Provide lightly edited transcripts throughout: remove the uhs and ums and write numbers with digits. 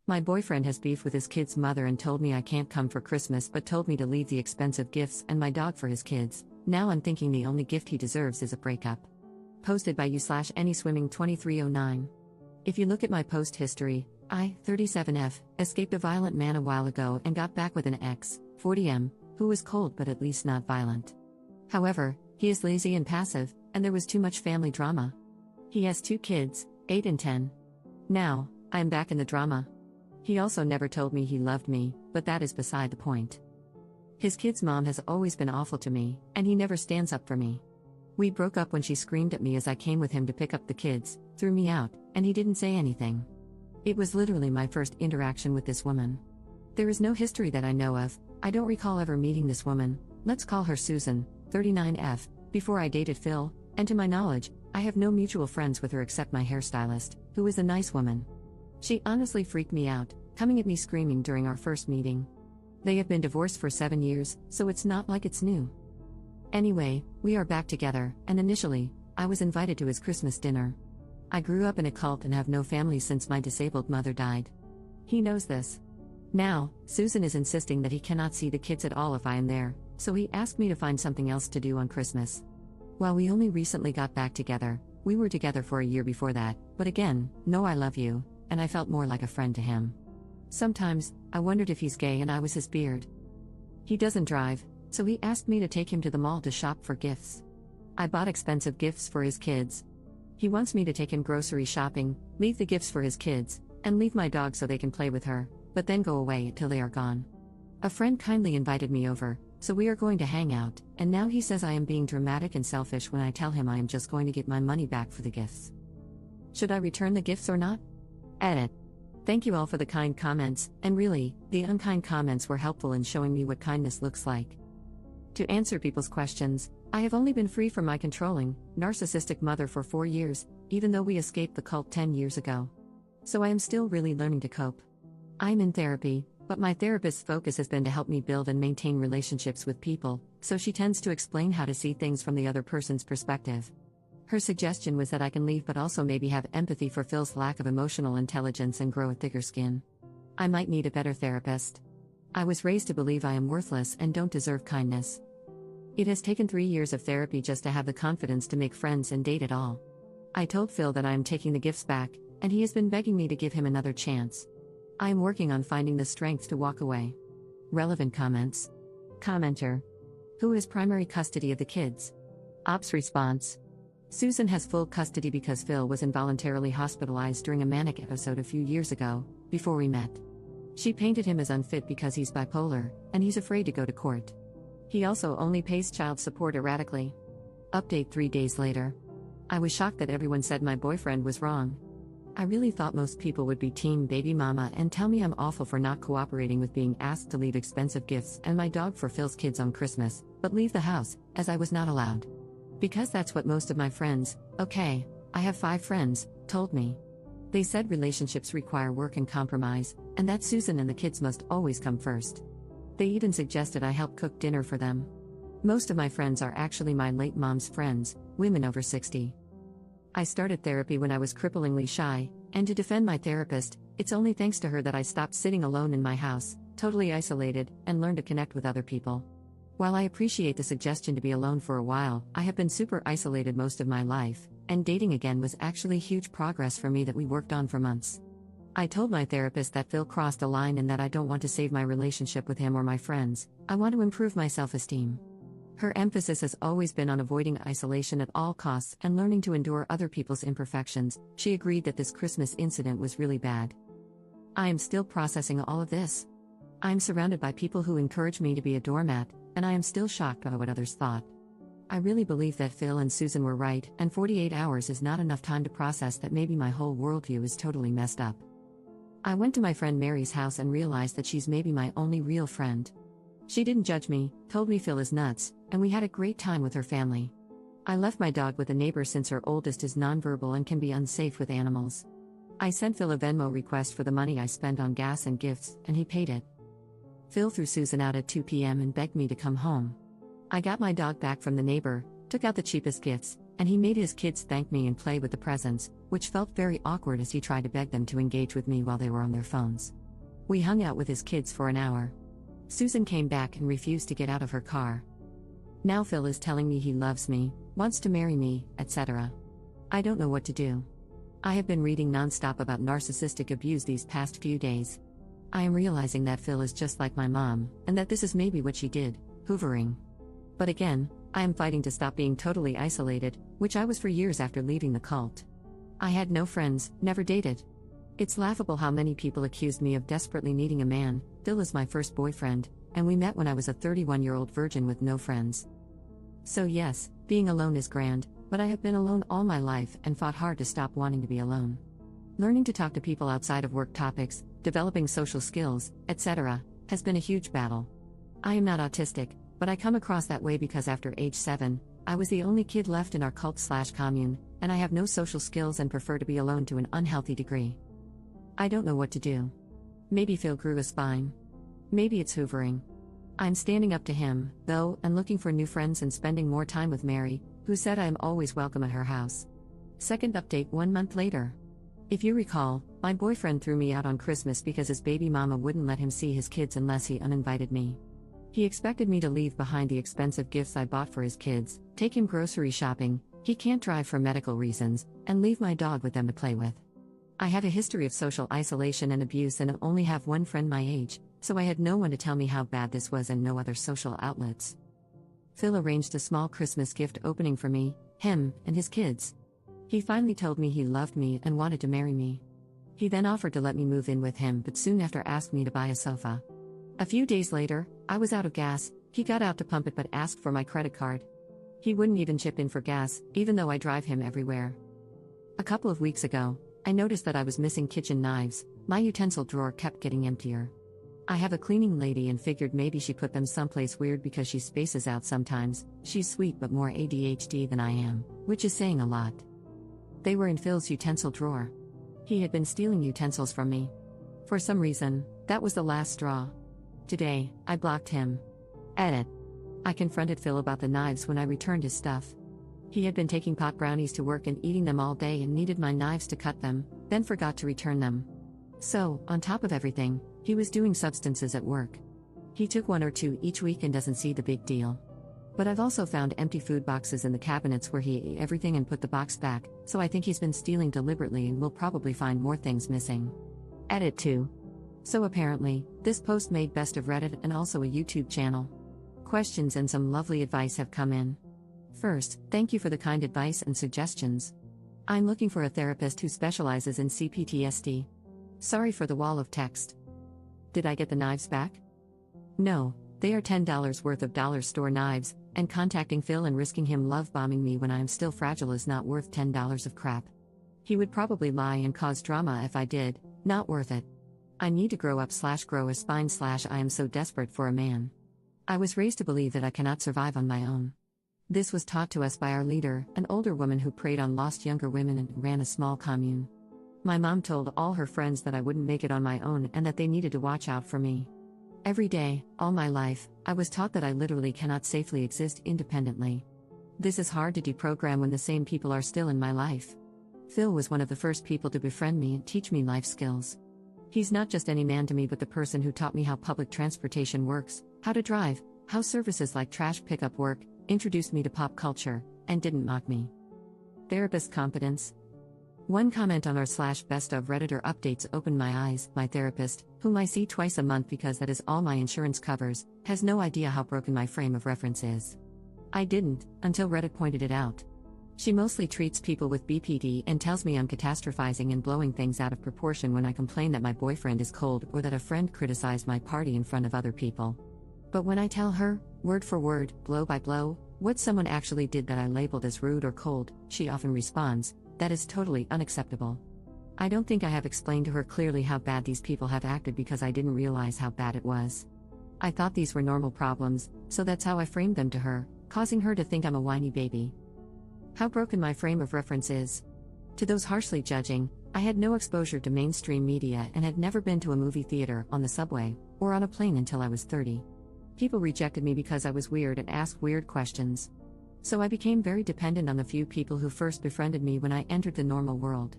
My boyfriend has beef with his kid's mother and told me I can't come for Christmas but told me to leave the expensive gifts and my dog for his kids. Now I'm thinking the only gift he deserves is a breakup. Posted by you/AnySwimming2309. If you look at my post history, I, 37F, escaped a violent man a while ago and got back with an ex, 40M, who was cold but at least not violent. However, he is lazy and passive, and there was too much family drama. He has 2 kids, 8 and 10. Now, I am back in the drama. He also never told me he loved me, but that is beside the point. His kid's mom has always been awful to me, and he never stands up for me. We broke up when she screamed at me as I came with him to pick up the kids, threw me out, and he didn't say anything. It was literally my first interaction with this woman. There is no history that I know of. I don't recall ever meeting this woman, let's call her Susan, 39F, before I dated Phil, and to my knowledge, I have no mutual friends with her except my hairstylist, who is a nice woman. She honestly freaked me out, coming at me screaming during our first meeting. They have been divorced for 7 years, so it's not like it's new. Anyway, we are back together, and initially, I was invited to his Christmas dinner. I grew up in a cult and have no family since my disabled mother died. He knows this. Now, Susan is insisting that he cannot see the kids at all if I am there, so he asked me to find something else to do on Christmas. While we only recently got back together, we were together for a year before that, but again, no I love you, and I felt more like a friend to him. Sometimes, I wondered if he's gay and I was his beard. He doesn't drive, so he asked me to take him to the mall to shop for gifts. I bought expensive gifts for his kids. He wants me to take him grocery shopping, leave the gifts for his kids, and leave my dog so they can play with her, but then go away until they are gone. A friend kindly invited me over, so we are going to hang out, and now he says I am being dramatic and selfish when I tell him I am just going to get my money back for the gifts. Should I return the gifts or not? Edit. Thank you all for the kind comments, and really, the unkind comments were helpful in showing me what kindness looks like. To answer people's questions, I have only been free from my controlling, narcissistic mother for 4 years, even though we escaped the cult 10 years ago. So I am still really learning to cope. I am in therapy, but my therapist's focus has been to help me build and maintain relationships with people, so she tends to explain how to see things from the other person's perspective. Her suggestion was that I can leave but also maybe have empathy for Phil's lack of emotional intelligence and grow a thicker skin. I might need a better therapist. I was raised to believe I am worthless and don't deserve kindness. It has taken 3 years of therapy just to have the confidence to make friends and date at all. I told Phil that I am taking the gifts back, and he has been begging me to give him another chance. I am working on finding the strength to walk away. Relevant comments. Commenter. Who has primary custody of the kids? Ops response. Susan has full custody because Phil was involuntarily hospitalized during a manic episode a few years ago, before we met. She painted him as unfit because he's bipolar, and he's afraid to go to court. He also only pays child support erratically. Update 3 days later. I was shocked that everyone said my boyfriend was wrong. I really thought most people would be team baby mama and tell me I'm awful for not cooperating with being asked to leave expensive gifts and my dog for Phil's kids on Christmas, but leave the house, as I was not allowed. Because that's what most of my friends, okay, I have 5 friends, told me. They said relationships require work and compromise, and that Susan and the kids must always come first. They even suggested I help cook dinner for them. Most of my friends are actually my late mom's friends, women over 60. I started therapy when I was cripplingly shy, and to defend my therapist, it's only thanks to her that I stopped sitting alone in my house, totally isolated, and learned to connect with other people. While I appreciate the suggestion to be alone for a while, I have been super isolated most of my life, and dating again was actually huge progress for me that we worked on for months. I told my therapist that Phil crossed a line and that I don't want to save my relationship with him or my friends, I want to improve my self-esteem. Her emphasis has always been on avoiding isolation at all costs and learning to endure other people's imperfections. She agreed that this Christmas incident was really bad. I am still processing all of this. I am surrounded by people who encourage me to be a doormat, and I am still shocked by what others thought. I really believe that Phil and Susan were right, and 48 hours is not enough time to process that maybe my whole worldview is totally messed up. I went to my friend Mary's house and realized that she's maybe my only real friend. She didn't judge me, told me Phil is nuts, and we had a great time with her family. I left my dog with a neighbor since her oldest is nonverbal and can be unsafe with animals. I sent Phil a Venmo request for the money I spent on gas and gifts, and he paid it. Phil threw Susan out at 2 p.m. and begged me to come home. I got my dog back from the neighbor, took out the cheapest gifts, And he made his kids thank me and play with the presents, which felt very awkward as he tried to beg them to engage with me while they were on their phones. We hung out with his kids for an hour. Susan came back and refused to get out of her car. Now Phil is telling me he loves me, wants to marry me, etc. I don't know what to do. I have been reading nonstop about narcissistic abuse these past few days. I am realizing that Phil is just like my mom, and that this is maybe what she did, hoovering. But again, I am fighting to stop being totally isolated, which I was for years after leaving the cult. I had no friends, never dated. It's laughable how many people accused me of desperately needing a man. Phil is my first boyfriend, and we met when I was a 31-year-old virgin with no friends. So yes, being alone is grand, but I have been alone all my life and fought hard to stop wanting to be alone. Learning to talk to people outside of work topics, developing social skills, etc., has been a huge battle. I am not autistic, but I come across that way because after age 7, I was the only kid left in our cult/commune, and I have no social skills and prefer to be alone to an unhealthy degree. I don't know what to do. Maybe Phil grew a spine. Maybe it's hoovering. I'm standing up to him, though, and looking for new friends and spending more time with Mary, who said I am always welcome at her house. Second update 1 month later. If you recall, my boyfriend threw me out on Christmas because his baby mama wouldn't let him see his kids unless he uninvited me. He expected me to leave behind the expensive gifts I bought for his kids, take him grocery shopping, he can't drive for medical reasons, and leave my dog with them to play with. I have a history of social isolation and abuse and only have one friend my age, so I had no one to tell me how bad this was and no other social outlets. Phil arranged a small Christmas gift opening for me, him, and his kids. He finally told me he loved me and wanted to marry me. He then offered to let me move in with him but soon after asked me to buy a sofa. A few days later, I was out of gas, he got out to pump it but asked for my credit card. He wouldn't even chip in for gas, even though I drive him everywhere. A couple of weeks ago, I noticed that I was missing kitchen knives. My utensil drawer kept getting emptier. I have a cleaning lady and figured maybe she put them someplace weird because she spaces out sometimes. She's sweet but more ADHD than I am, which is saying a lot. They were in Phil's utensil drawer. He had been stealing utensils from me. For some reason, that was the last straw. Today, I blocked him. Edit. I confronted Phil about the knives when I returned his stuff. He had been taking pot brownies to work and eating them all day and needed my knives to cut them, then forgot to return them. So, on top of everything, he was doing substances at work. He took 1 or 2 each week and doesn't see the big deal. But I've also found empty food boxes in the cabinets where he ate everything and put the box back, so I think he's been stealing deliberately and will probably find more things missing. Edit 2. So apparently, this post made best of Reddit and also a YouTube channel. Questions and some lovely advice have come in. First, thank you for the kind advice and suggestions. I'm looking for a therapist who specializes in CPTSD. Sorry for the wall of text. Did I get the knives back? No, they are $10 worth of dollar store knives, and contacting Phil and risking him love bombing me when I am still fragile is not worth $10 of crap. He would probably lie and cause drama if I did, not worth it. I need to grow up/grow a spine/ I am so desperate for a man. I was raised to believe that I cannot survive on my own. This was taught to us by our leader, an older woman who preyed on lost younger women and ran a small commune. My mom told all her friends that I wouldn't make it on my own and that they needed to watch out for me. Every day, all my life, I was taught that I literally cannot safely exist independently. This is hard to deprogram when the same people are still in my life. Phil was one of the first people to befriend me and teach me life skills. He's not just any man to me but the person who taught me how public transportation works, how to drive, how services like trash pickup work, introduced me to pop culture, and didn't mock me. Therapist competence. One comment on r/best of Redditor updates opened my eyes. My therapist, whom I see twice a month because that is all my insurance covers, has no idea how broken my frame of reference is. I didn't, until Reddit pointed it out. She mostly treats people with BPD and tells me I'm catastrophizing and blowing things out of proportion when I complain that my boyfriend is cold or that a friend criticized my party in front of other people. But when I tell her, word for word, blow by blow, what someone actually did that I labeled as rude or cold, she often responds, that is totally unacceptable. I don't think I have explained to her clearly how bad these people have acted because I didn't realize how bad it was. I thought these were normal problems, so that's how I framed them to her, causing her to think I'm a whiny baby. How broken my frame of reference is. To those harshly judging, I had no exposure to mainstream media and had never been to a movie theater, on the subway, or on a plane until I was 30. People rejected me because I was weird and asked weird questions. So I became very dependent on the few people who first befriended me when I entered the normal world.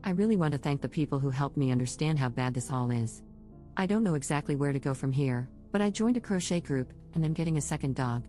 I really want to thank the people who helped me understand how bad this all is. I don't know exactly where to go from here, but I joined a crochet group, and I'm getting a second dog.